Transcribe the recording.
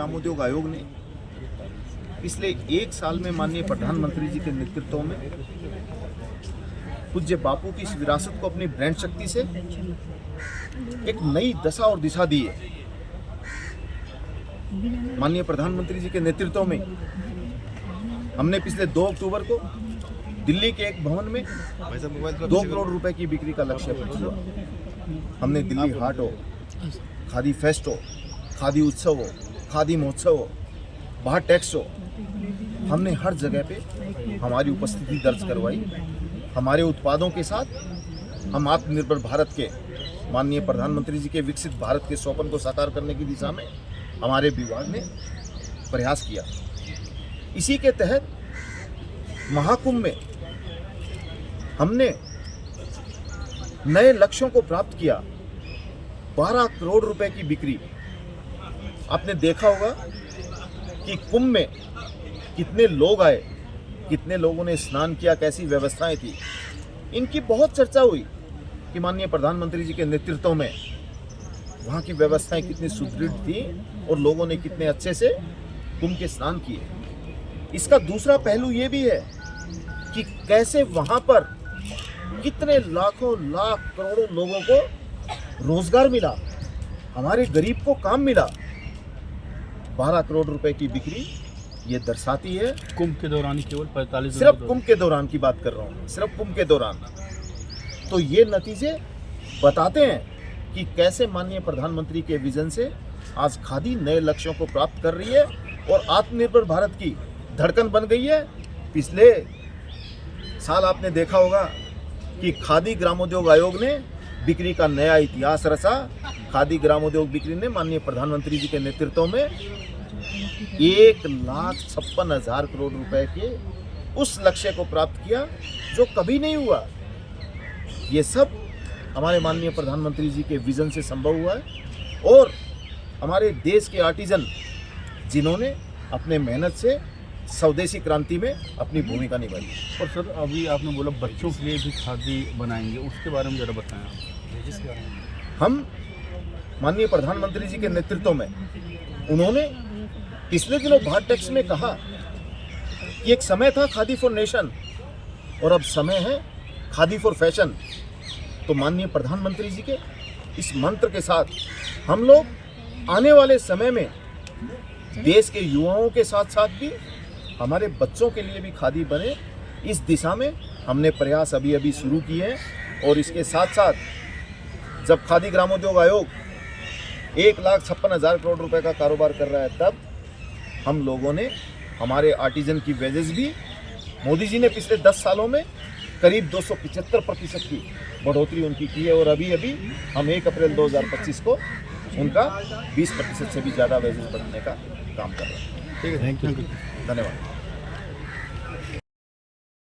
ग्रामोद्योग आयोग ने पिछले 1 साल में माननीय प्रधानमंत्री जी के नेतृत्व में पूज्य बापू की इस विरासत को अपनी ब्रांड शक्ति से एक नई दशा और दिशा दी है। माननीय प्रधानमंत्री जी के नेतृत्व में हमने पिछले 2 अक्टूबर को दिल्ली के एक भवन में 2 करोड़ रुपए की बिक्री का लक्ष्य पूरा हुआ। हमने दिल्ली हाट हो, खादी फेस्ट हो, खादी उत्सव हो, खादी महोत्सव हो, बाहर टैक्स हो, हमने हर जगह पे हमारी उपस्थिति दर्ज करवाई। हमारे उत्पादों के साथ हम आत्मनिर्भर भारत के माननीय प्रधानमंत्री जी के विकसित भारत के स्वप्न को साकार करने की दिशा में हमारे विभाग ने प्रयास किया। इसी के तहत महाकुंभ में हमने नए लक्ष्यों को प्राप्त किया। 12 करोड़ रुपए की बिक्री। आपने देखा होगा कि कुंभ में कितने लोग आए, कितने लोगों ने स्नान किया, कैसी व्यवस्थाएं थी। इनकी बहुत चर्चा हुई कि माननीय प्रधानमंत्री जी के नेतृत्व में वहाँ की व्यवस्थाएं कितनी सुदृढ़ थी और लोगों ने कितने अच्छे से कुंभ के स्नान किए। इसका दूसरा पहलू ये भी है कि कैसे वहाँ पर कितने लाखों लाख करोड़ों लोगों को रोजगार मिला, हमारे गरीब को काम मिला। 12 करोड़ रुपए की बिक्री ये दर्शाती है। कुंभ के दौरान केवल 45 सिर्फ कुंभ के दौरान की बात कर रहा हूँ, सिर्फ कुंभ के दौरान। तो ये नतीजे बताते हैं कि कैसे माननीय प्रधानमंत्री के विजन से आज खादी नए लक्ष्यों को प्राप्त कर रही है और आत्मनिर्भर भारत की धड़कन बन गई है। पिछले साल आपने देखा होगा कि खादी ग्रामोद्योग आयोग ने बिक्री का नया इतिहास रचा। खादी ग्रामोद्योग बिक्री ने माननीय प्रधानमंत्री जी के नेतृत्व में 1,56,000 करोड़ रुपए के उस लक्ष्य को प्राप्त किया जो कभी नहीं हुआ। ये सब हमारे माननीय प्रधानमंत्री जी के विजन से संभव हुआ है और हमारे देश के आर्टिजन जिन्होंने अपने मेहनत से स्वदेशी क्रांति में अपनी भूमिका निभाई। और सर अभी आपने बोला बच्चों के लिए भी खादी बनाएंगे, उसके बारे में ज़रा बताएं। हम माननीय प्रधानमंत्री जी के नेतृत्व में उन्होंने पिछले दिनों भारत टैक्स में कहा कि एक समय था खादी फॉर नेशन और अब समय है खादी फॉर फैशन। तो माननीय प्रधानमंत्री जी के इस मंत्र के साथ हम लोग आने वाले समय में देश के युवाओं के साथ साथ भी हमारे बच्चों के लिए भी खादी बने, इस दिशा में हमने प्रयास अभी शुरू किए हैं। और इसके साथ साथ जब खादी ग्रामोद्योग आयोग 1,56,000 करोड़ रुपए का कारोबार कर रहा है, तब हम लोगों ने हमारे आर्टिजन की वेजेस भी मोदी जी ने पिछले 10 सालों में करीब 275% की बढ़ोतरी उनकी की है और अभी हम 1 अप्रैल 2025 को उनका 20% से भी ज़्यादा वेजेस बढ़ने का काम कर रहे हैं। ठीक है, थैंक यू, धन्यवाद।